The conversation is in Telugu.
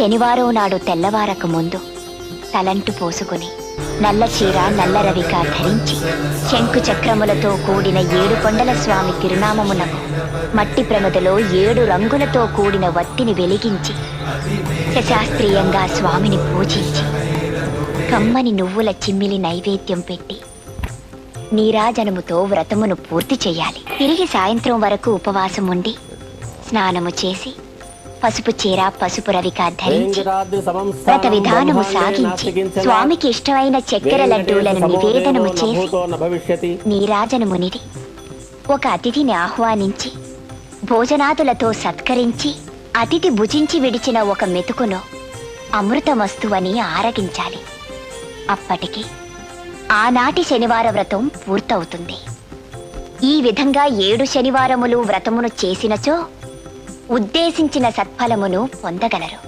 శనివారం నాడు తెల్లవారక ముందు తలంటు పోసుకుని నల్ల చీర నల్ల రవిక ధరించి శంకు చక్రములతో కూడిన 7 కొండల స్వామి తిరునామమునకు మట్టి ప్రమదలో 7 రంగులతో కూడిన వత్తిని వెలిగించి శాస్త్రీయంగా స్వామిని పూజించి కమ్మని నువ్వుల చిమ్మిలి నైవేద్యం పెట్టి నీరాజనముతో వ్రతమును పూర్తి చేయాలి. తిరిగి సాయంత్రం వరకు ఉపవాసం ఉండి స్నానము చేసి పసుపు చీర పసుపు రవిక ధరించి వ్రత విధానము సాగించి స్వామికి ఇష్టమైన చక్కెర లడ్డూలను నివేదనము చేసి నీరాజనమునిది ఒక అతిథిని ఆహ్వానించి భోజనాదులతో సత్కరించి అతిథి భుజించి విడిచిన ఒక మెతుకును అమృతమస్తువని ఆరగించాలి. అప్పటికి ఆనాటి శనివార వ్రతం పూర్తవుతుంది. ఈ విధంగా 7 శనివారములు వ్రతమును చేసినచో ఉద్దేశించిన సత్ఫలమును పొందగలరు.